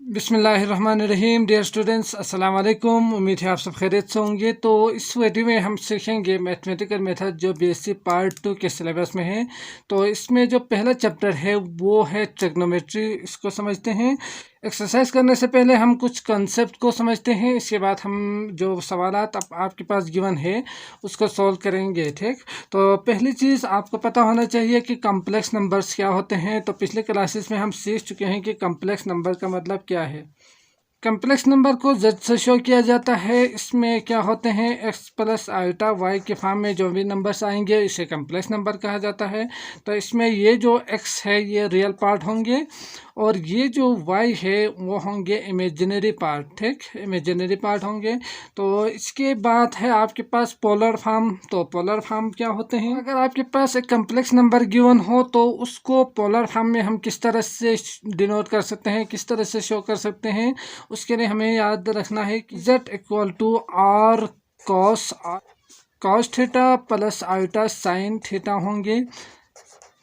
बिस्मिल्लाहिर्रहमानिर्रहीम। Dear students, अस्सलाम वालेकुम। उम्मीद है आप सब खैरियत से होंगे। तो इस वीडियो में हम सीखेंगे मैथमेटिकल मेथड जो बीएससी पार्ट 2 के सिलेबस में है। तो इसमें जो पहला चैप्टर है वो है ट्रिग्नोमेट्री। इसको समझते हैं। एक्सरसाइज करने से पहले हम कुछ कंसेप्ट को समझते हैं। इसके बाद हम जो सवालात आपके पास गिवन है उसको सॉल्व करेंगे। ठीक, तो पहली चीज़ आपको पता होना चाहिए कि कॉम्प्लेक्स नंबर्स क्या होते हैं। तो पिछले क्लासेस में हम सीख चुके हैं कि कॉम्प्लेक्स नंबर का मतलब क्या है। कम्प्लेक्स नंबर को z से शो किया जाता है। इसमें क्या होते हैं, x प्लस आइटा y के फॉर्म में जो भी नंबर्स आएंगे इसे कम्प्लेक्स नंबर कहा जाता है। तो इसमें ये जो x है ये रियल पार्ट होंगे और ये जो y है वो होंगे इमेजिनरी पार्ट। ठीक, इमेजिनरी पार्ट होंगे। तो इसके बाद है आपके पास पोलर फॉर्म। तो पोलर फॉर्म क्या होते हैं, अगर आपके पास एक कम्प्लेक्स नंबर गिवन हो तो उसको पोलर फॉर्म में हम किस तरह से डिनोट कर सकते हैं, किस तरह से शो कर सकते हैं, उसके लिए हमें याद रखना है कि z equal to r cos theta plus iota sine theta होंगे।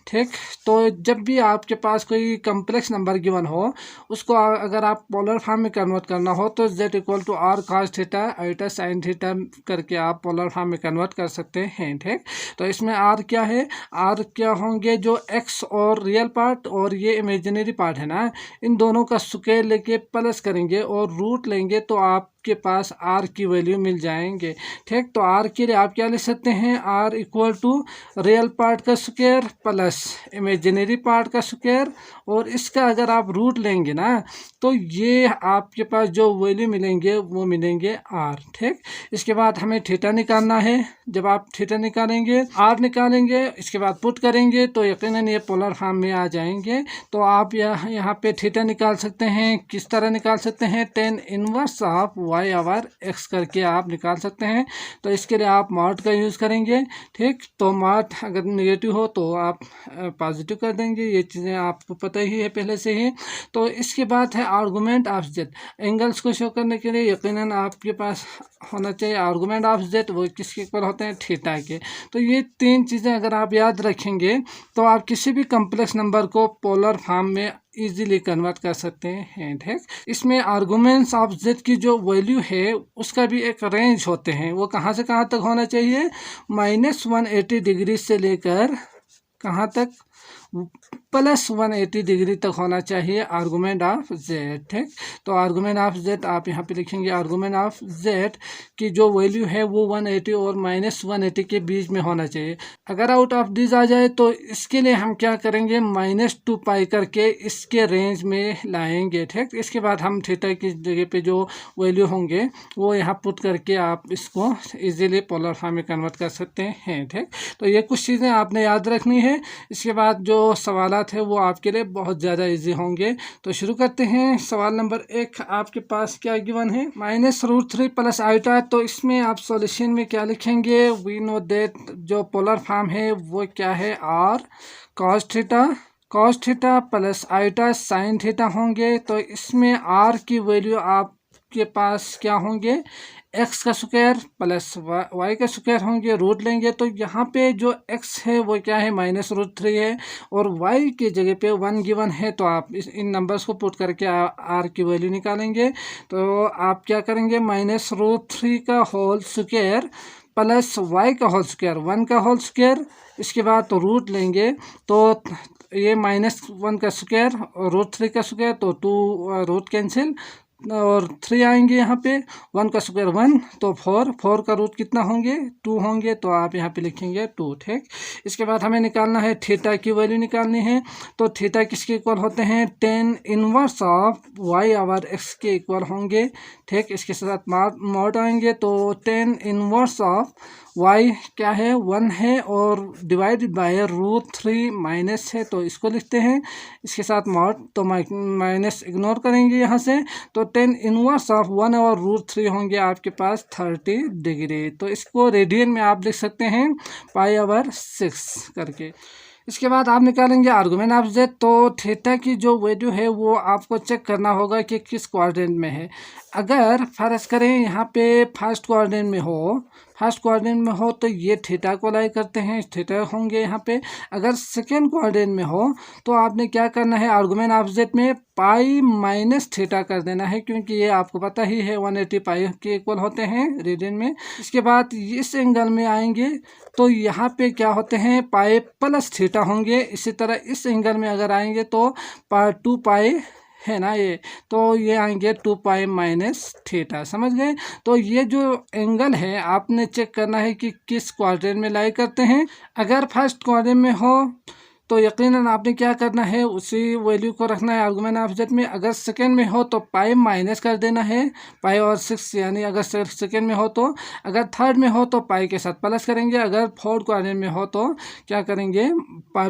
ठीक, तो जब भी आपके पास कोई कम्प्लेक्स नंबर गिवन हो उसको अगर आप पोलर फॉर्म में कन्वर्ट करना हो तो z equal to r cos theta iota sine theta करके आप पोलर फॉर्म में कन्वर्ट कर सकते हैं। ठीक, तो इसमें r क्या है, r क्या होंगे, जो x और रियल पार्ट और ये इमेजिनरी पार्ट है ना, इन दोनों का स्क्वायर लेके प्लस करेंगे और रूट लेंगे तो आपके पास r की वैल्यू मिल जाएंगे। ठीक, तो r के लिए आप क्या लिख सकते हैं, r equal to real part का स्क्वायर प्लस इमेजिनरी पार्ट का स्क्वायर और इसका अगर आप रूट लेंगे ना तो ये आपके पास जो वैल्यू मिलेंगे वो मिलेंगे r। ठीक, इसके बाद हमें थीटा निकालना है। जब आप थीटा निकालेंगे r निकालेंगे, इसके बाद पुट करेंगे तो यकीनन ये पोलर फॉर्म में आ जाएंगे। तो आप यहाँ पे थीटा निकाल सकते हैं। किस तरह निकाल सकते हैं, tan inverse of y over x करके आप निकाल सकते हैं। तो इसके लिए आप मॉड का यूज़ करेंगे। ठीक, तो मॉड अगर नेगेटिव हो तो आप पॉजिटिव कर देंगे। ये चीज़ें आपको पता ही है पहले से ही। तो इसके बाद है आर्गूमेंट ऑफ जेड। एंगल्स को शो करने के लिए यकीनन आपके पास होना चाहिए आर्गूमेंट ऑफ जेड, वो किसके इक्वल होते हैं, थीटा के। तो ये तीन चीज़ें अगर आप याद रखेंगे तो आप किसी भी कम्प्लेक्स नंबर को पोलर फॉर्म में इजीली कन्वर्ट कर सकते हैं। ठीक, इसमें आर्गूमेंट्स ऑफ जेड की जो वैल्यू है उसका भी एक रेंज होते हैं। वो कहाँ से कहाँ तक होना चाहिए, -180 डिग्री से लेकर कहाँ तक, +180 डिग्री तक होना चाहिए आर्गूमेंट ऑफ जेड। ठीक, तो आर्गूमेंट ऑफ जेड आप यहाँ पे लिखेंगे, आर्गूमेंट ऑफ जेड की जो वैल्यू है वो 180 और -180 के बीच में होना चाहिए। अगर आउट ऑफ दिस आ जाए तो इसके लिए हम क्या करेंगे, -2π करके इसके रेंज में लाएंगे। ठीक, इसके बाद हम थीटा की जगह पे जो वैल्यू होंगे वो यहाँ पुट करके आप इसको इजीली पोलर फॉर्म में कन्वर्ट कर सकते हैं। ठीक, तो ये कुछ चीज़ें आपने याद रखनी है। इसके बाद जो सवालात है वो आपके लिए बहुत ज़्यादा इजी होंगे। तो शुरू करते हैं। सवाल नंबर 1 आपके पास क्या गिवन है, -√3 प्लस आइटा। तो इसमें आप सॉल्यूशन में क्या लिखेंगे, वी नो दैट जो पोलर फॉर्म है वो क्या है, r cos theta plus iota sine theta होंगे। तो इसमें r की वैल्यू आपके पास क्या होंगे, x का स्क्वायर प्लस y का स्क्वायर होंगे, रूट लेंगे तो यहाँ पे जो x है वो क्या है, -√3 है और y की जगह पे 1 गिवन है। तो आप इन नंबर्स को पुट करके r की वैल्यू निकालेंगे। तो आप क्या करेंगे, -√3 का होल स्क्वायर प्लस y का होल स्क्वायर 1 का होल स्क्वायर, इसके बाद तो रूट लेंगे तो ये -1 का स्क्वायर और √3 का स्क्वायर तो 2 रूट कैंसिल और 3 आएंगे यहाँ पे, 1 का स्क्वायर 1 तो 4 का रूट कितना होंगे, 2 होंगे। तो आप यहाँ पे लिखेंगे 2। ठीक, इसके बाद हमें निकालना है थीटा की वैल्यू निकालनी है। तो थीटा किसके इक्वल होते हैं, tan inverse of y over x के इक्वल होंगे। ठीक, इसके साथ मॉड आएंगे तो tan इनवर्स ऑफ y क्या है, 1 है और डिवाइडेड बाय √3 माइनस है तो इसको लिखते हैं। इसके साथ मॉड तो माइनस इग्नोर करेंगे यहाँ से। तो tan इनवर्स ऑफ 1 और √3 होंगे आपके पास 30 डिग्री। तो इसको रेडियन में आप लिख सकते हैं π/6 करके। इसके बाद आप निकालेंगे आर्गूमेंट ऑफ जेड। तो थीटा की जो वैल्यू है वो आपको चेक करना होगा कि किस क्वाड्रेंट में है। अगर फर्ज करें यहाँ पे फर्स्ट क्वाड्रेंट में हो, फर्स्ट क्वाड्रेंट में हो तो ये थीटा को लाई करते हैं, थीटा होंगे यहाँ पे। अगर सेकेंड क्वाड्रेंट में हो तो आपने क्या करना है, आर्गुमेंट ऑफ जेड में पाई माइनस थीटा कर देना है, क्योंकि ये आपको पता ही है 180 पाई के इक्वल होते हैं रेडियन में। इसके बाद इस एंगल में आएंगे तो यहाँ पे क्या होते हैं, पाई प्लस थीटा होंगे। इसी तरह इस एंगल में अगर आएंगे तो 2 पाई है ना ये, तो ये आएंगे 2 पाई माइनस थीटा। समझ गए? तो ये जो एंगल है आपने चेक करना है कि किस क्वाड्रेंट में लाई करते हैं। अगर फर्स्ट क्वाड्रेंट में हो तो यकीनन आपने क्या करना है, उसी वैल्यू को रखना है आर्गुमेंट ऑफ जेड में। अगर सेकेंड में हो तो पाई माइनस कर देना है, पाई और 6, यानी अगर सेकेंड में हो तो। अगर थर्ड में हो तो पाई के साथ प्लस करेंगे। अगर फोर्थ क्वाड्रेंट में हो तो क्या करेंगे,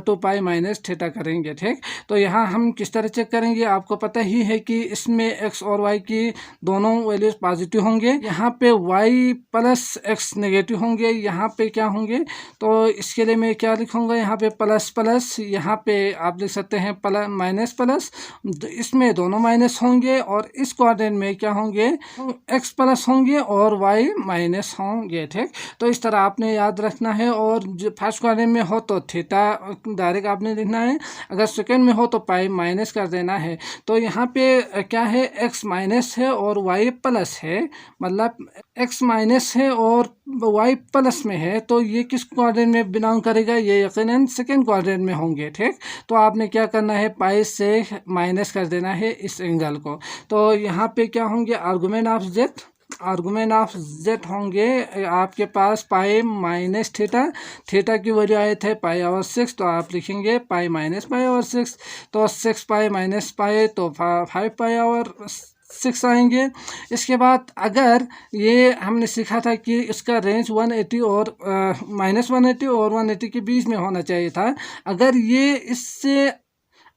2 पाई माइनस थीटा करेंगे। ठीक, तो यहाँ हम किस तरह चेक करेंगे, आपको पता ही है कि इसमें एक्स और वाई की दोनों वैल्यूज पॉजिटिव होंगे, यहाँ पे वाई प्लस एक्स नेगेटिव होंगे, यहाँ पे क्या होंगे, तो इसके लिए मैं क्या लिखूँगा, यहाँ पे प्लस प्लस, यहाँ पे आप लिख सकते हैं प्लस माइनस प्लस, इसमें दोनों माइनस होंगे। और इस क्वाड्रेंट में क्या होंगे, एक्स प्लस होंगे और वाई माइनस होंगे। ठीक, तो इस तरह आपने याद रखना है। और जो फर्स्ट क्वाड्रेंट में हो तो थीटा डायरेक्ट आपने लिखना है, अगर सेकेंड में हो तो पाई माइनस कर देना है। तो यहाँ पे क्या है, एक्स माइनस है और वाई प्लस है, मतलब एक्स माइनस है और वाई प्लस में है, तो ये किस क्वाड्रेंट में बिलोंग करेगा, ये यकीनन सेकेंड क्वाड्रेंट में होंगे। ठीक, तो आपने क्या करना है, पाई से माइनस कर देना है इस एंगल को। तो यहाँ पे क्या होंगे, argument of Z, argument of Z होंगे आपके पास पाई माइनस थीटा, थीटा की वैल्यू आए थे पाई और 6, तो आप लिखेंगे पाई माइनस पाई और 6, तो 6 पाई माइनस पाई तो 5 पाई और 6 आएंगे। इसके बाद अगर ये हमने सीखा था कि इसका रेंज 180 और -180 और 180 के बीच में होना चाहिए था। अगर ये इससे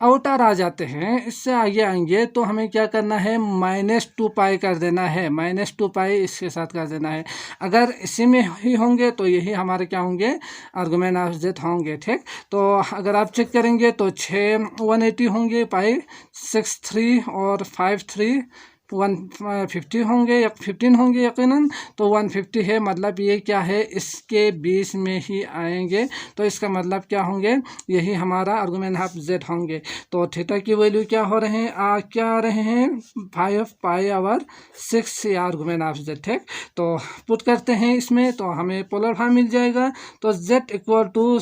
आउटर आ जाते हैं, इससे आगे आएंगे, तो हमें क्या करना है, -2 पाई कर देना है, -2 पाई इसके साथ कर देना है। अगर इसी में ही होंगे तो यही हमारे क्या होंगे, आर्गुमेंट ऑफ जेड होंगे। ठीक, तो अगर आप चेक करेंगे तो 6 180 होंगे, पाई 6 3 और 5 3 150 होंगे या 15 होंगे यकीनन, तो 150 है, मतलब ये क्या है, इसके बीच में ही आएंगे। तो इसका मतलब क्या होंगे, यही हमारा आर्गुमेंट ऑफ जेड होंगे। तो थीटा की वैल्यू क्या हो रहे हैं, क्या आ रहे हैं, 5 पाई और 6 या आर्गुमेंट ऑफ जेड। ठीक, तो पुट करते हैं इसमें तो हमें पोलर फॉर्म मिल जाएगा। तो जेड इक्वल टू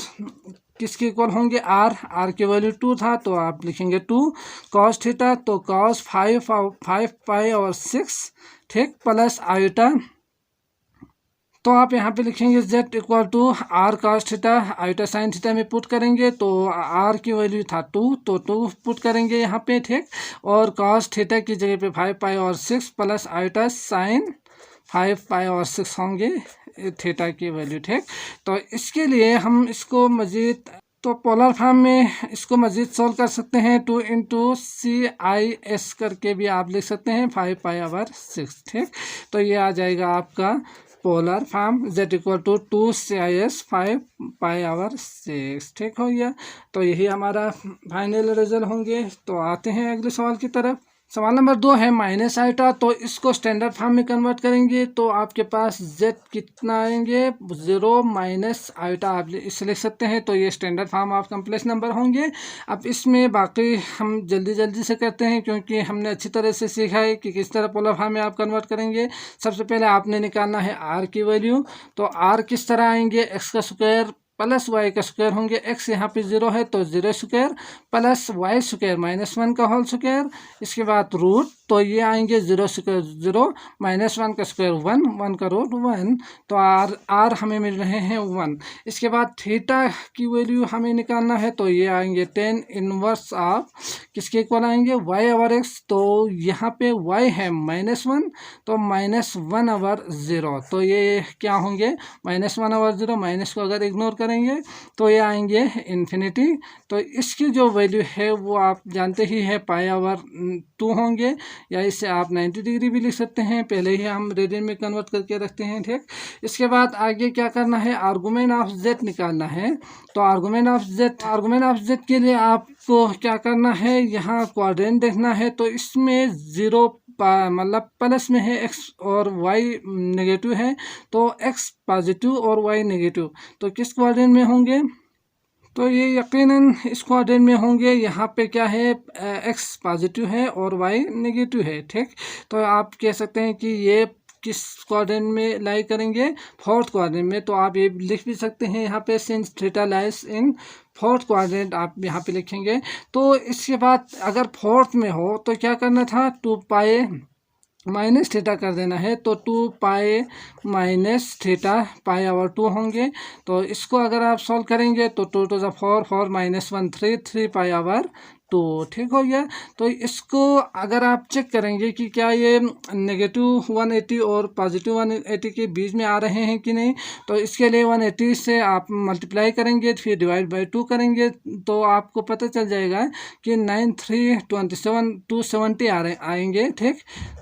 किसके इक्वल होंगे, आर, आर की वैल्यू 2 था तो आप लिखेंगे 2 कॉस थीटा, तो कॉस 5 पाई और 6, ठीक, प्लस आयोटा, तो आप यहाँ पे लिखेंगे z equal to r cos theta, iota sine theta में पुट करेंगे तो r की वैल्यू था 2, तो 2 पुट करेंगे यहाँ पे। ठीक, और कॉस थीटा की जगह पे 5 पाई और 6 प्लस आयोटा साइन 5 पाई और 6 होंगे थीटा की वैल्यू। ठीक, तो इसके लिए हम इसको मज़ीद, तो पोलर फॉर्म में इसको मज़ीद सोल्व कर सकते हैं, 2 × CIS करके भी आप लिख सकते हैं, 5 पाई और 6। ठीक, तो ये आ जाएगा आपका polar form, z equal to 2 CIS 5 pi और 6। ठीक हो गया, तो यही हमारा फाइनल रिजल्ट होंगे। तो आते हैं अगले सवाल की तरफ। सवाल नंबर 2 है माइनस आयोटा, तो इसको स्टैंडर्ड फॉर्म में कन्वर्ट करेंगे तो आपके पास z कितना आएंगे, 0 माइनस आयोटा, आप इसे लिख सकते हैं। तो ये standard form of complex number होंगे। अब इसमें बाकी हम जल्दी से करते हैं, क्योंकि हमने अच्छी तरह से सीखा है कि किस तरह पोलर फॉर्म में आप कन्वर्ट करेंगे। सबसे पहले आपने निकालना है r की वैल्यू, तो r किस तरह आएंगे, x का स्क्वायर प्लस वाई का स्क्वायर होंगे, x यहाँ पे 0 है तो 0 स्क्वायर प्लस वाई स्क्वायर -1 का होल स्क्वायर, इसके बाद रूट, तो ये आएंगे 0 स्क्वायर 0 -1 का स्क्वायर 1, 1 का रूट 1, तो आर हमें मिल रहे हैं 1। इसके बाद थीटा की वैल्यू हमें निकालना है, तो ये आएंगे 10 इनवर्स ऑफ किसके इक्वल आएंगे, वाई ओवर एक्स, तो यहाँ पे वाई है -1, तो -1 ओवर 0, तो ये क्या होंगे, -1 ओवर 0, माइनस को अगर इग्नोर करेंगे तो ये आएंगे इन्फिनिटी। तो इसकी जो वैल्यू है वो आप जानते ही है, पाई ओवर 2 होंगे, या इसे आप 90 डिग्री भी लिख सकते हैं, पहले ही हम रेडियन में कन्वर्ट करके रखते हैं। ठीक, इसके बाद आगे क्या करना है, आर्गुमेंट ऑफ जेड निकालना है। तो आर्गुमेंट ऑफ जेड के लिए आपको क्या करना है, यहाँ क्वाड्रेंट देखना है, तो इसमें 0 मतलब प्लस में है x और y नेगेटिव है, तो x पॉजिटिव और y नेगेटिव, तो किस क्वाड्रेंट में होंगे? तो ये यकीनन इस क्वाड्रेंट में होंगे। यहाँ पे क्या है, x पॉजिटिव है और y नेगेटिव है, ठीक। तो आप कह सकते हैं कि ये किस क्वाड्रेंट में लाई करेंगे? फोर्थ क्वाड्रेंट में। तो आप ये लिख भी सकते हैं यहाँ पे, since theta lies in fourth quadrant, आप यहाँ पे लिखेंगे। तो इसके बाद अगर फोर्थ में हो तो क्या करना था, 2 पाई माइनस थीटा कर देना है। तो 2 pi minus theta pi over 2 होंगे। तो इसको अगर आप सॉल्व करेंगे तो 2 to the 4, 4 minus 1 3, 3 pi over 2, ठीक हो गया। तो इसको अगर आप चेक करेंगे कि क्या ये नेगेटिव 180 और पॉजिटिव 180 के बीच में आ रहे हैं कि नहीं, तो इसके लिए 180 से आप मल्टीप्लाई करेंगे, फिर डिवाइड बाय 2 करेंगे, तो आपको पता चल जाएगा कि 9 3 27 270 आएंगे, ठीक।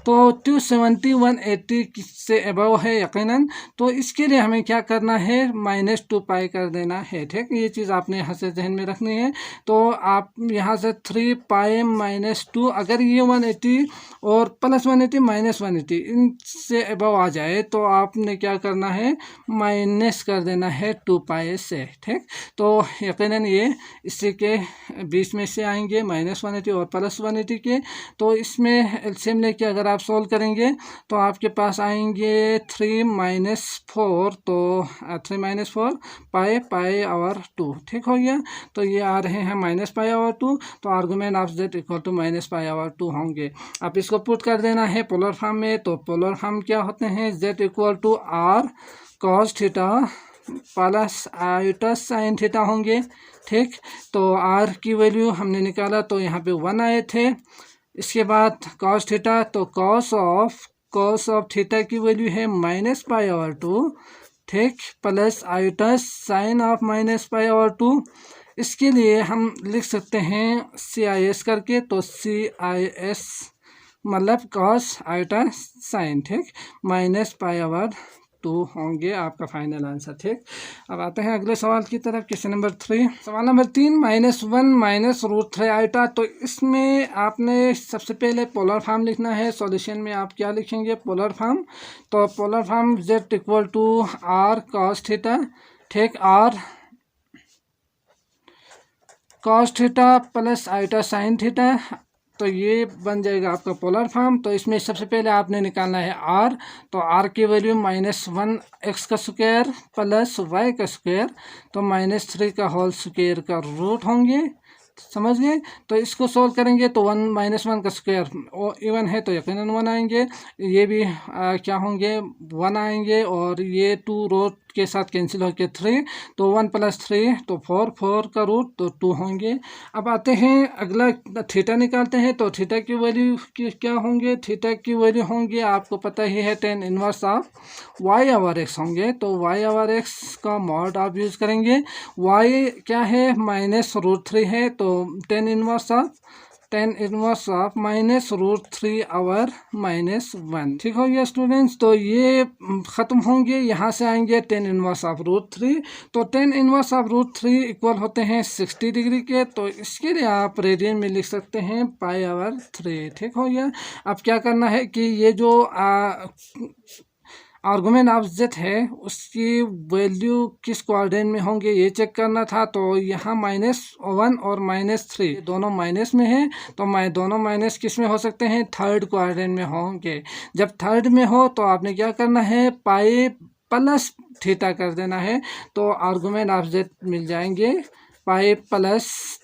तो 270 180 से अबव है यकीनन। तो इसके लिए हमें क्या करना है, -2 पाई कर देना है, ठीक। ये चीज़ आपने यहाँ से जहन में रखनी है। तो आप यहाँ से 3 पाई -2, अगर ये 180 और प्लस 180 माइनस 180 इनसे अबव आ जाए तो आपने क्या करना है, माइनस कर देना है 2 पाई से, ठीक। तो यकीनन ये इसी के बीच में से आएंगे, -180 और प्लस 180 के। तो इसमें एलसीएम लेके अगर आप सॉल्व करेंगे तो आपके पास आएंगे 3 - 4, तो 3 - 4 पाई आवर 2, ठीक हो गया। तो ये आ रहे हैं -π/2, तो argument of z equal to -π/2 होंगे। अब इसको पुट कर देना है पोलर फॉर्म में। तो पोलर फॉर्म क्या होते हैं, z equal to r cos theta plus iota sine theta होंगे, ठीक। तो r की वैल्यू हमने निकाला तो यहाँ पे 1 आए थे। इसके बाद cos थीटा, तो cos ऑफ थीटा की वैल्यू है -π/2, ठीक, प्लस आइटस साइन ऑफ -π/2। इसके लिए हम लिख सकते हैं CIS करके, तो CIS मतलब cos आइटा साइन, ठीक, -π/2 होंगे आपका फाइनल आंसर, ठीक। अब आते हैं अगले सवाल की तरफ, क्वेश्चन नंबर 3। सवाल नंबर 3, -1 - √3 आइटा। तो इसमें आपने सबसे पहले पोलर फॉर्म लिखना है। सॉल्यूशन में आप क्या लिखेंगे, पोलर फॉर्म। तो polar form z equal to r cos theta, ठीक, r cos theta plus iota sine theta, तो ये बन जाएगा आपका पोलर फॉर्म। तो इसमें सबसे पहले आपने निकालना है r। तो r की वैल्यू -1 x का स्क्वायर प्लस y का स्क्वायर, तो -3 का होल स्क्वायर का रूट होंगे, समझ गए। तो इसको सोल्व करेंगे तो 1 - 1 का स्क्वायर इवन है तो यकीनन 1 आएंगे। ये भी क्या होंगे, 1 आएंगे, और ये 2 रूट के साथ कैंसिल होकर 3, तो 1 + 3 तो 4, 4 का रूट तो 2 होंगे। अब आते हैं अगला, थीटा निकालते हैं। तो थीटा की वैल्यू क्या होंगे, थीटा की वैल्यू होंगे आपको पता ही है tan इनवर्स ऑफ y/x होंगे। तो y/x का मॉड आप यूज़ करेंगे। y क्या है, -√3 है, तो tan इनवर्स ऑफ -√3/-1, ठीक हो गया स्टूडेंट्स। तो ये ख़त्म होंगे, यहाँ से आएंगे tan इनवर्स ऑफ √3। तो tan इनवर्स ऑफ √3 इक्वल होते हैं 60 डिग्री के। तो इसके लिए आप रेडियन में लिख सकते हैं π/3, ठीक हो गया। अब क्या करना है कि ये जो आर्गुमेंट ऑफ z है उसकी वैल्यू किस क्वाड्रेंट में होंगे ये चेक करना था। तो यहाँ -1 और -3 दोनों माइनस में है, तो दोनों माइनस किस में हो सकते हैं, थर्ड क्वाड्रेंट में होंगे। जब थर्ड में हो तो आपने क्या करना है, पाई प्लस थीटा कर देना है। तो आर्गुमेंट ऑफ z मिल जाएंगे पाई प्लस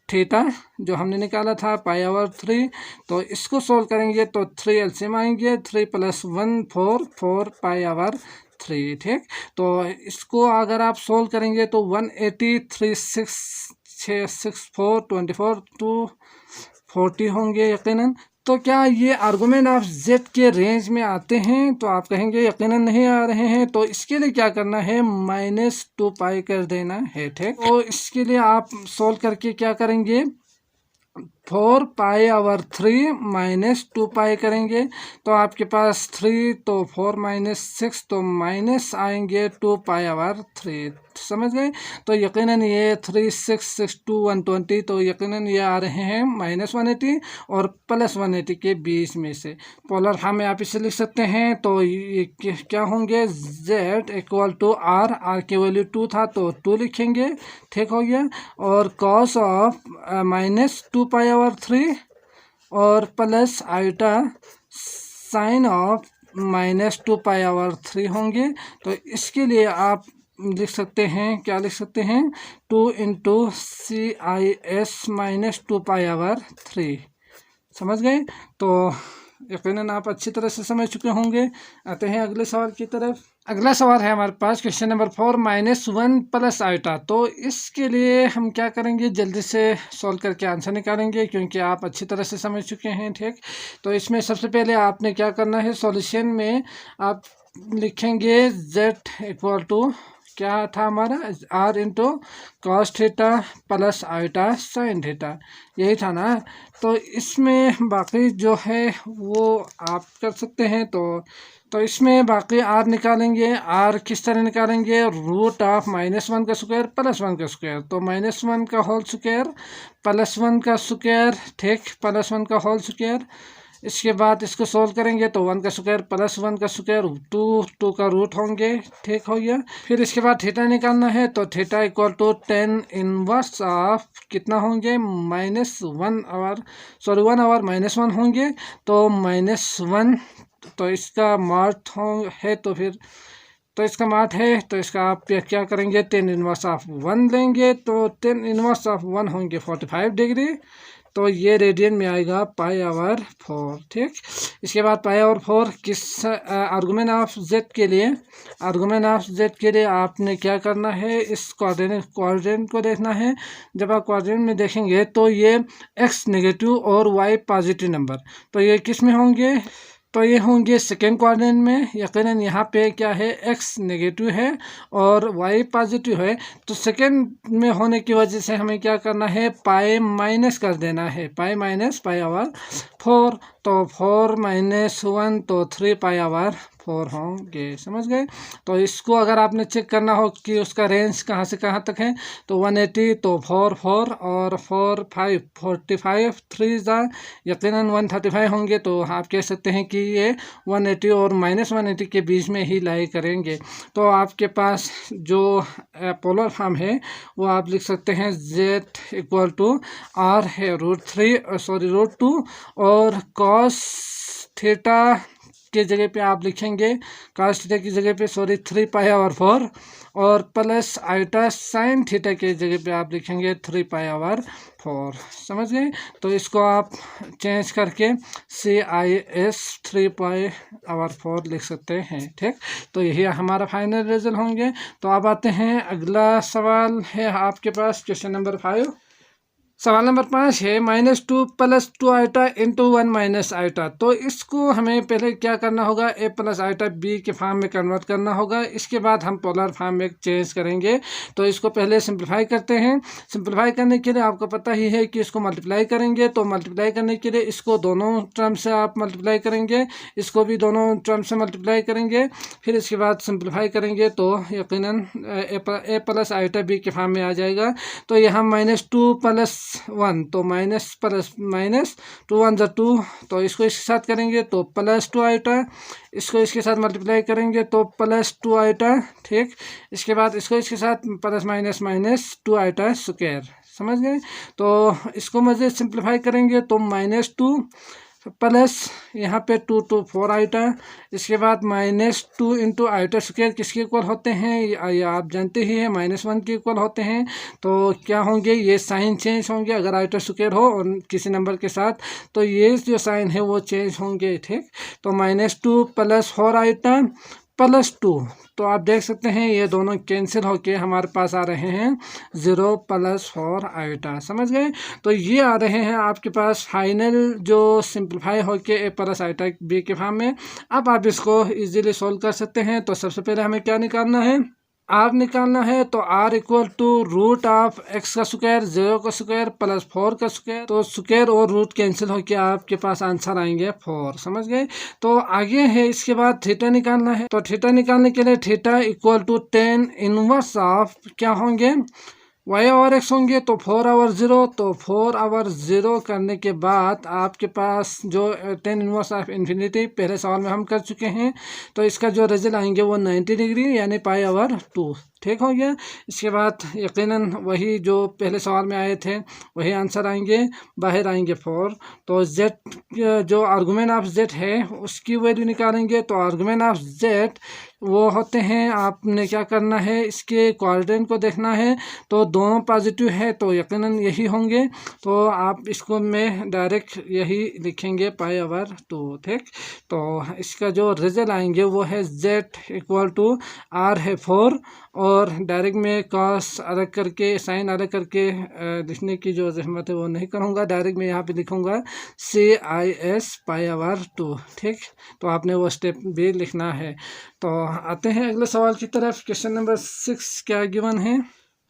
थीटा जो हमने निकाला था π/3। तो इसको सोल्व करेंगे तो 3 एलसीएम आएंगे, 3 + 1 4, 4 π/3, ठीक। तो इसको अगर आप सोल्व करेंगे तो 180 3 6 6 4 24 240 होंगे यकीनन। तो क्या ये आर्गुमेंट ऑफ z के रेंज में आते हैं, तो आप कहेंगे यकीनन नहीं आ रहे हैं। तो इसके लिए क्या करना है, -2 पाई कर देना है, ठीक। तो इसके लिए आप सोल्व करके क्या करेंगे, 4π/3 माइनस 2π करेंगे तो आपके पास 3 तो 4 - 6 तो माइनस आएंगे 2π/3। समझ गए। तो यकीनन ये 3 6 6 2 120 तो यकीनन ये आ रहे हैं -180 और +180 के बीच में से। पोलर फॉर्म में आप इसे लिख सकते हैं। तो ये क्या होंगे, z = r की वैल्यू 2 था तो 2 लिखेंगे, ठीक हो गया। और cos ऑफ -2π/3 और प्लस आइटा साइन ऑफ -2π/3 होंगे। तो इसके लिए आप लिख सकते हैं, क्या लिख सकते हैं, 2 × CIS -2π/3। समझ गए। तो यकीनन आप अच्छी तरह से समझ चुके होंगे। आते हैं अगले सवाल की तरफ। अगला सवाल है हमारे पास क्वेश्चन नंबर 4 -1 प्लस आइटा। तो इसके लिए हम क्या करेंगे, जल्दी से सॉल्व करके आंसर निकालेंगे क्योंकि आप अच्छी तरह से समझ चुके हैं, ठीक। तो इसमें सबसे पहले आपने क्या करना है, सॉल्यूशन में आप लिखेंगे z = क्या था हमारा, r × cos theta plus iota sine theta, यही था ना। तो इसमें बाकी जो है वो आप कर सकते हैं। तो इसमें बाकी r निकालेंगे। r किस तरह निकालेंगे, √(-1 का स्क्वायर + 1 का स्क्वायर), तो -1 का होल स्क्वायर + 1 का स्क्वायर, ठीक, +1 का होल स्क्वायर। इसके बाद इसको सोल्व करेंगे तो 1 का स्क्वायर + 1 का स्क्वायर 2 का रूट होंगे, ठीक हो गया। फिर इसके बाद थीटा निकालना है तो थीटा = tan इनवर्स ऑफ कितना होंगे, -1 और 1 होंगे। तो -1 तो इसका मार्ट है, तो फिर तो इसका मार्ट है तो इसका आप क्या करेंगे, tan इनवर्स ऑफ 1 लेंगे। तो tan इनवर्स ऑफ 1 होंगे 45 डिग्री। तो ये रेडियन में आएगा π/4, ठीक। इसके बाद π/4 किस आर्गुमेंट ऑफ z के लिए, आर्गुमेंट ऑफ z के लिए आपने क्या करना है, इस क्वाड्रेंट को देखना है। जब आप क्वाड्रेंट में देखेंगे तो ये x नेगेटिव और y पॉजिटिव नंबर, तो ये किस में होंगे, तो ये होंगे सेकेंड क्वाड्रेंट में। यकीनन यहाँ पे क्या है, x नेगेटिव है और y पॉजिटिव है। तो सेकेंड में होने की वजह से हमें क्या करना है, पाई माइनस कर देना है, पाई माइनस π/4। तो 4 - 1 तो 3π/4 होंगे। समझ गए। तो इसको अगर आपने चेक करना हो कि उसका रेंज कहाँ से कहाँ तक है तो 180 तो 4 4 और 4 5 45 3 यकीनन 135 होंगे। तो आप कह सकते हैं कि ये 180 और -180 के बीच में ही लाई करेंगे। तो आपके पास जो पोलर फॉर्म है वो आप लिख सकते हैं z = r है √2 और cos थीटा के जगह पे आप लिखेंगे, cos थीटा की जगह पे 3π/4 और प्लस आइटा साइन थीटा के जगह पे आप लिखेंगे 3π/4। समझ गए। तो इसको आप चेंज करके CIS 3π/4 लिख सकते हैं, ठीक। तो यही हमारा फाइनल रिजल्ट होंगे। तो अब आते हैं अगला सवाल है आपके पास क्वेश्चन नंबर 5। सवाल नंबर 5 है -2 + 2 आइटा × 1 - आइटा। तो इसको हमें पहले क्या करना होगा, a + आइटा b के फॉर्म में कन्वर्ट करना होगा। इसके बाद हम पोलर फॉर्म में चेंज करेंगे। तो इसको पहले सिंप्लीफाई करते हैं। सिंप्लीफाई करने के लिए आपको पता ही है कि इसको मल्टीप्लाई करेंगे। तो मल्टीप्लाई करने के लिए इसको दोनों टर्म से आप मल्टीप्लाई करेंगे, इसको भी दोनों टर्म से मल्टीप्लाई करेंगे। फिर इसके बाद सिंप्लीफाई करेंगे तो यकीनन a + आइटा b के फॉर्म में आ जाएगा। तो यहाँ -2 + 1 तो माइनस प्लस माइनस 2 1 = 2। तो इसको इसके साथ करेंगे तो +2 आइटा, इसको इसके साथ मल्टीप्लाई करेंगे तो +2 आइटा, ठीक। इसके बाद इसको इसके साथ +-2 आइटा स्क्वायर। समझ गए। तो इसको मज़े सिंप्लीफाई करेंगे तो -2 प्लस यहाँ पे 2 तो 4 आइटा। इसके बाद -2 × आइटा स्क्वायर किसके इक्वल होते हैं, ये आप जानते ही हैं, -1 के इक्वल होते हैं। तो क्या होंगे, ये साइन चेंज होंगे अगर आइटा स्क्वायर हो और किसी नंबर के साथ, तो ये जो साइन है वो चेंज होंगे, ठीक। तो -2 + 4 आइटा +2। तो आप देख सकते हैं ये दोनों कैंसिल होके हमारे पास आ रहे हैं 0 + 4 आइटा। समझ गए। तो ये आ रहे हैं आपके पास फाइनल जो सिंप्लीफाई होके a + आइटा b के फॉर्म में। अब आप इसको इजीली सॉल्व कर सकते हैं। तो सबसे पहले हमें क्या निकालना है, आर निकालना है तो r equal to root of x का स्क्वायर 0 का स्क्वायर प्लस 4 का स्क्वायर। तो स्क्वायर और रूट कैंसिल होकर आपके पास आंसर आएंगे 4। समझ गए। तो आगे है इसके बाद थीटा निकालना है। तो थीटा निकालने के लिए theta equal to tan inverse of क्या होंगे वाई ओवर एक्स होंगे। तो 4 आवर 0, तो 4 आवर 0 करने के बाद आपके पास जो टेन इनवर्स ऑफ इन्फिनिटी पहले सवाल में हम कर चुके हैं। तो इसका जो रिजल्ट आएंगे वो 90 डिग्री यानी पाई आवर 2। ठीक हो गया। इसके बाद यकीनन वही जो पहले सवाल में आए थे वही आंसर आएंगे, बाहर आएंगे 4। तो जेड जो आर्गुमेंट ऑफ जेड है उसकी वैल्यू निकालेंगे। तो आर्गुमेंट ऑफ जेड वो होते हैं, आपने क्या करना है इसके कोऑर्डिनेट को देखना है। तो दोनों पॉजिटिव है तो यकीनन यही होंगे। तो आप इसको में डायरेक्ट यही लिखेंगे पाई आवर 2। ठीक। तो इसका जो रिजल्ट आएंगे वो है जेड इक्वल टू आर है 4 और डायरेक्ट में कॉस अलग करके साइन अलग करके लिखने की जो जहमत है वो नहीं करूँगा। डायरेक्ट में यहाँ पे लिखूँगा CIS पाई आवर 2। ठीक। तो आपने वो स्टेप भी लिखना है। तो आते हैं अगले सवाल की तरफ। क्वेश्चन नंबर 6 क्या गिवन है।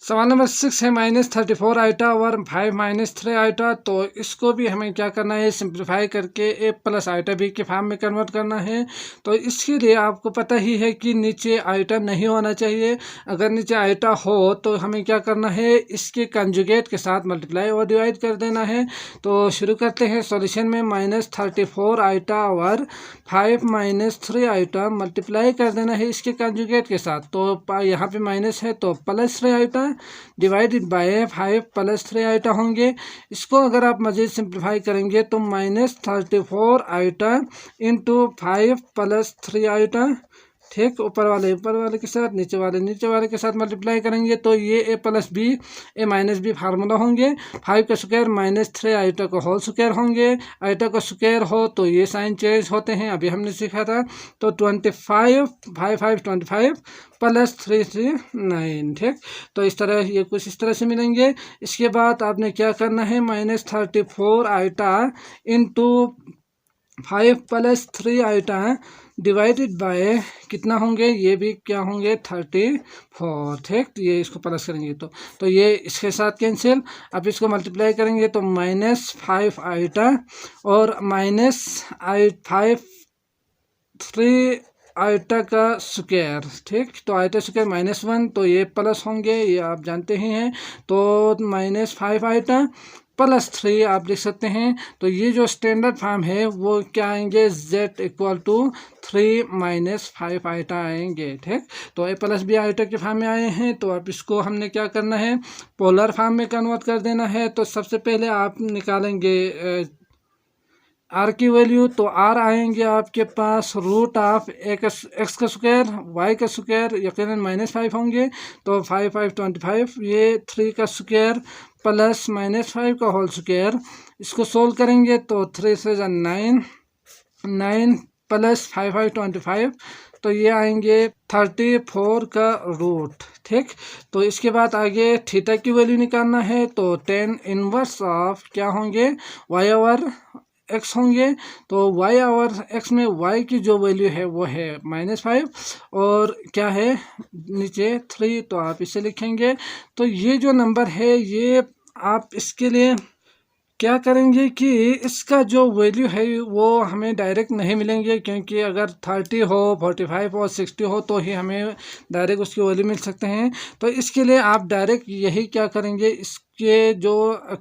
सवाल नंबर 6 है -34 आइटा और 5 -3 आइटा। तो इसको भी हमें क्या करना है सिंप्लीफाई करके a प्लस आइटा b के फॉर्म में कन्वर्ट करना है। तो इसके लिए आपको पता ही है कि नीचे आइटा नहीं होना चाहिए। अगर नीचे आइटा हो तो हमें क्या करना है इसके कंजुगेट के साथ मल्टीप्लाई और डिवाइड कर देना है। तो शुरू करते हैं सॉल्यूशन में। -34 आइटा और 5 -3 आइटा मल्टीप्लाई कर देना है इसके कंजुगेट के साथ। तो यहाँ पे माइनस है तो +3 आइटा डिवाइडेड बाय 5 +3 आइटा होंगे। इसको अगर आप मज़ीद सिंप्लीफाई करेंगे तो -34 आइटा इंटू 5 +3 आइटा। ठीक। ऊपर वाले के साथ नीचे वाले के साथ मल्टीप्लाई करेंगे तो ये a plus b a minus b formula होंगे। 5 का स्क्वायर -3 आइटा का होल स्क्वायर होंगे। आइटा का स्क्वायर हो तो ये साइन चेंज होते हैं, अभी हमने सीखा था। तो 25 5 25 +3 3 9। ठीक। तो इस तरह ये कुछ इस तरह से मिलेंगे। इसके बाद आपने क्या करना है -34 iota into 5 +3 iota divided by कितना होंगे ये भी क्या होंगे 34। ठीक। ये इसको प्लस करेंगे तो ये इसके साथ कैंसिल। अब इसको मल्टीप्लाई करेंगे तो -5 आइटा और -5 3 आइटा का स्क्वायर। ठीक। तो आइटा स्क्वायर -1 तो ये प्लस होंगे, ये आप जानते ही हैं। तो -5 आइटा +3 आप लिख सकते हैं। तो ये जो स्टैंडर्ड फॉर्म है वो क्या आएंगे z इक्वल टू 3 -5 आइटा आएंगे। ठीक। तो a प्लस बी आइटा के फॉर्म में आए हैं। तो अब इसको हमने क्या करना है पोलर फॉर्म में कन्वर्ट कर देना है। तो सबसे पहले आप निकालेंगे आर की वैल्यू। तो आर आएंगे आपके पास रूट ऑफ एक्स का स्क्वायर वाई का स्क्वायर यकीनन -5 होंगे। तो 5 5 25 ये 3 का स्क्वायर प्लस -5 का होल स्क्वायर। इसको सोल्व करेंगे तो 3 से 9 9 प्लस 5 5 25 तो ये आएंगे 34 का रूट। ठीक। तो इसके बाद आगे थीटा की वैल्यू निकालना है। तो 10 इनवर्स ऑफ क्या होंगे वाई ओवर एक्स होंगे। तो y ओवर x में y की जो वैल्यू है वो है -5 और क्या है नीचे 3 तो आप इसे लिखेंगे। तो ये जो नंबर है ये आप इसके लिए क्या करेंगे कि इसका जो वैल्यू है वो हमें डायरेक्ट नहीं मिलेंगे, क्योंकि अगर 30 हो 45 हो 60 हो तो ही हमें डायरेक्ट उसकी वैल्यू मिल सकते हैं। तो इसके लिए आप डायरेक्ट यही क्या करेंगे इसके जो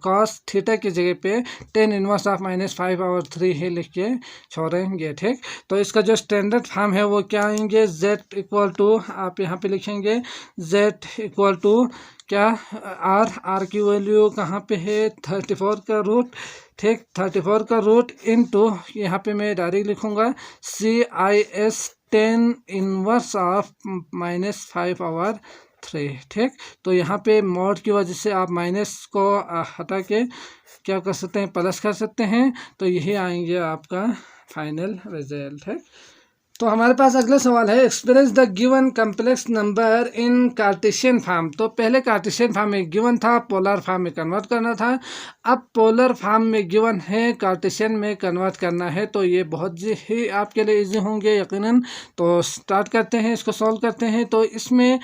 cos थीटा की जगह पे 10 इनवर्स ऑफ -5 और 3 ही लिख के छोड़ेंगे। ठीक। तो इसका जो स्टैंडर्ड फॉर्म है वो क्या आएंगे z इक्वल टू आप यहाँ पे लिखेंगे z इक्वल टू क्या आर की वैल्यू कहाँ पे है 34 का रूट। ठीक। 34 का रूट इनटू यहाँ पे मैं डायरेक्ट लिखूँगा CIS 10 इनवर्स ऑफ -5 और 3। ठीक। तो यहाँ पे मॉड की वजह से आप माइनस को हटा के क्या कर सकते हैं प्लस कर सकते हैं। तो यही आएंगे आपका फाइनल रिजल्ट है। तो हमारे पास अगला सवाल है, express the given complex number in Cartesian form. तो पहले कार्टेशियन फॉर्म में गिवन था, पोलर फॉर्म में कन्वर्ट करना था। अब पोलर फॉर्म में गिवन है, कार्टेशियन में कन्वर्ट करना है। तो ये बहुत ही आपके लिए इजी होंगे यकीनन। तो स्टार्ट करते हैं, इसको सॉल्व करते हैं। तो इसमें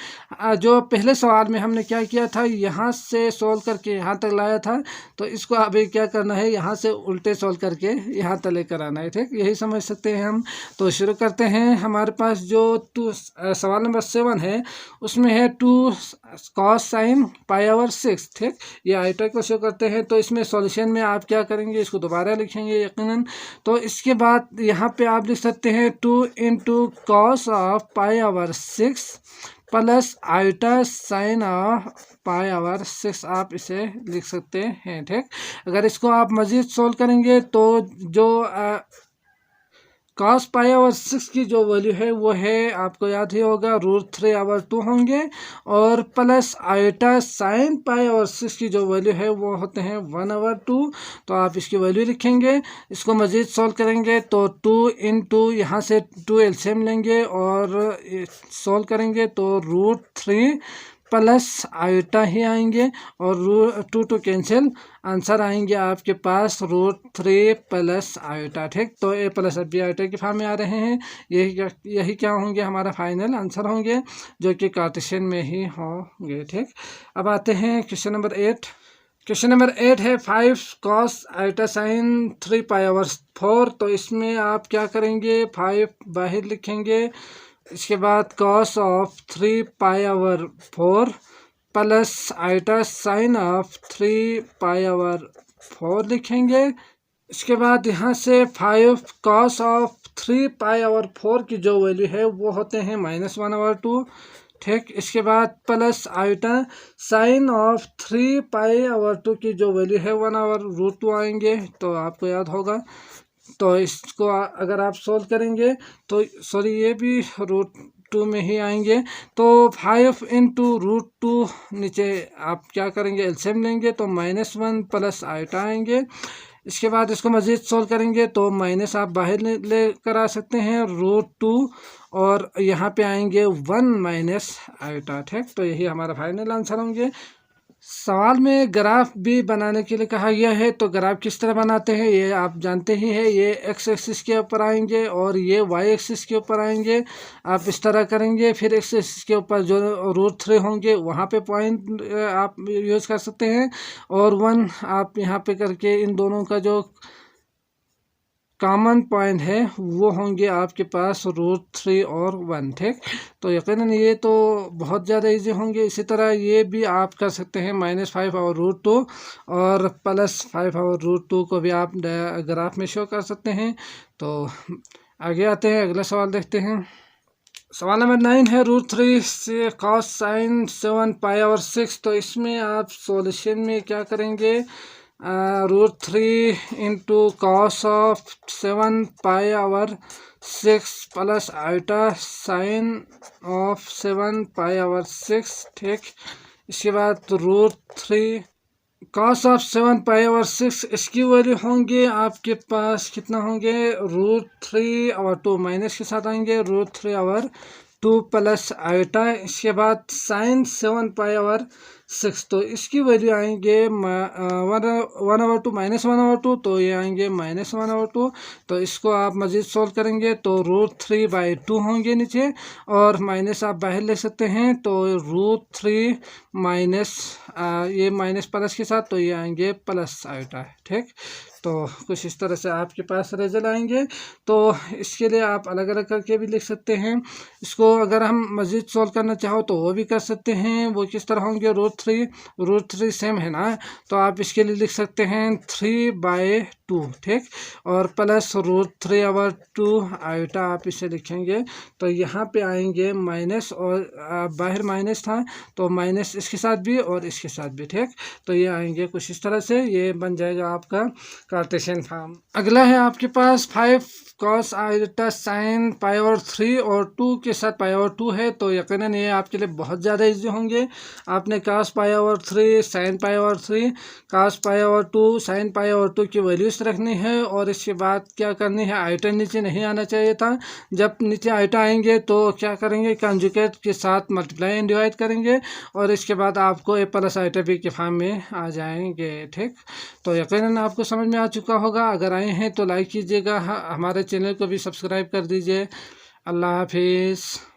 जो पहले सवाल में हमने क्या किया था, यहाँ से सॉल्व करके यहाँ तक लाया था। तो इसको अभी क्या करना है, यहाँ से उल्टे सॉल्व करके यहाँ तक लेकर आना है। ठीक, यही समझ सकते हैं हम। तो शुरू करते हैं। हमारे पास जो सवाल नंबर 7 है, उसमें है 2 cos sin π/6। ठीक, ये आइटा को शो करते हैं। तो इसमें सॉल्यूशन में आप क्या करेंगे, इसको दोबारा लिखेंगे यकीनन। तो इसके बाद यहाँ पे आप लिख सकते हैं 2 × cos of π/6 plus iota sine of π/6, आप इसे लिख सकते हैं। ठीक, अगर इसको आप मज़ीद सोल्व करेंगे तो जो cos π/6 की जो वैल्यू है वो है, आपको याद ही होगा, √3/2 होंगे। और प्लस आइटा साइन π/6 की जो वैल्यू है वो होते हैं 1/2। तो आप इसकी वैल्यू लिखेंगे। इसको मज़ीद सॉल्व करेंगे तो 2 × यहाँ से 2 एलसीएम लेंगे और सॉल्व करेंगे तो √3 प्लस आइटा ही आएंगे और 2 कैंसिल, आंसर आएंगे आपके पास √3 प्लस आइटा। ठीक, तो ए प्लस अब भी आइटा के फॉर्म में आ रहे हैं। यही क्या होंगे, हमारा फाइनल आंसर होंगे, जो कि कार्टेशियन में ही होंगे। ठीक, अब आते हैं क्वेश्चन नंबर 8। क्वेश्चन नंबर 8 है 5 cos आइटा साइन 3π/4। तो इसमें आप क्या करेंगे, 5 बाहर लिखेंगे। इसके बाद cos of 3π/4 plus iota sine of 3π/4 लिखेंगे। इसके बाद यहाँ से 5 cos ऑफ 3π/4 की जो वैल्यू है वो होते हैं -1/2। ठीक, इसके बाद प्लस आइटा साइन ऑफ 3π/2 की जो वैल्यू है 1/√2 आएंगे। तो आपको याद होगा। तो इसको अगर आप सोल्व करेंगे तो सॉरी, ये भी √2 में ही आएंगे। तो 5 × √2 नीचे आप क्या करेंगे, एलसीएम लेंगे तो -1 प्लस आइटा आएंगे। इसके बाद इसको मज़ीद सोल्व करेंगे तो माइनस आप बाहर ले कर आ सकते हैं √2 और यहाँ पे आएंगे 1 माइनस आइटा। ठीक, तो यही हमारा फाइनल आंसर होंगे। सवाल में ग्राफ भी बनाने के लिए कहा गया है। तो ग्राफ किस तरह बनाते हैं ये आप जानते ही हैं। ये एक्स एक्सिस के ऊपर आएंगे और ये वाई एक्सिस के ऊपर आएंगे। आप इस तरह करेंगे। फिर एक्स एक्सिस के ऊपर जो √3 होंगे वहाँ पे पॉइंट आप यूज़ कर सकते हैं और 1 आप यहाँ पे करके इन दोनों का जो कॉमन पॉइंट है वो होंगे आपके पास √3 और 1। ठीक, तो यकीनन ये तो बहुत ज़्यादा इजी होंगे। इसी तरह ये भी आप कर सकते हैं -5 और √2 और +5 और √2 को भी आप ग्राफ में शो कर सकते हैं। तो आगे आते हैं, अगला सवाल देखते हैं। सवाल नंबर 9 है √3 से cos sin 7π/6। तो इसमें आप सॉल्यूशन में क्या करेंगे, √3 × cos of 7π/6 plus iota sine of 7π/6। ठीक, इसके बाद √3 cos ऑफ 7π/6 इसकी वैल्यू होंगे आपके पास कितना होंगे, √3/2 माइनस के साथ आएंगे √3/2 प्लस आइटा। इसके बाद साइन 7π/6 तो इसकी वैल्यू आएंगे 1/2 -1/2। तो ये आएंगे -1/2। तो इसको आप मज़ीद सोल्व करेंगे तो √3/2 होंगे नीचे और माइनस आप बाहर ले सकते हैं। तो √3 माइनस ये माइनस प्लस के साथ तो ये आएंगे प्लस आइटा। ठीक, तो कुछ इस तरह से आपके पास रिजल्ट आएंगे। तो इसके लिए आप अलग अलग करके भी लिख सकते हैं। इसको अगर हम मज़ीद सोल्व करना चाहो तो वो भी कर सकते हैं। वो किस तरह होंगे, √3 सेम है ना, तो आप इसके लिए लिख सकते हैं 3/2। ठीक, और प्लस √3/2 आइटा आप इसे लिखेंगे। तो यहाँ पे आएंगे माइनस और बाहर माइनस था तो माइनस इसके साथ भी और इसके साथ भी। ठीक, तो ये आएंगे कुछ इस तरह से, ये बन जाएगा आपका कार्टेशियन फॉर्म। अगला है आपके पास 5 cos आइटा साइन π/3 और 2 के साथ π/2 है। तो यकीनन ये आपके लिए बहुत ज़्यादा इजी होंगे। आपने cos π/3 साइन π/3 cos π/2 साइन π/2 की वैल्यूज माइनस रखनी है और इसके बाद क्या करनी है, आइटा नीचे नहीं आना चाहिए था। जब नीचे आइटा आएंगे तो क्या करेंगे, कंजुगेट के साथ मल्टीप्लाई एंड डिवाइड करेंगे और इसके बाद आपको ए प्लस आइटा बी के फॉर्म में आ जाएंगे। ठीक, तो यकीनन आपको समझ में आ चुका होगा। अगर आए हैं तो लाइक कीजिएगा, हमारे चैनल को भी सब्सक्राइब कर दीजिए। अल्लाह हाफिज़।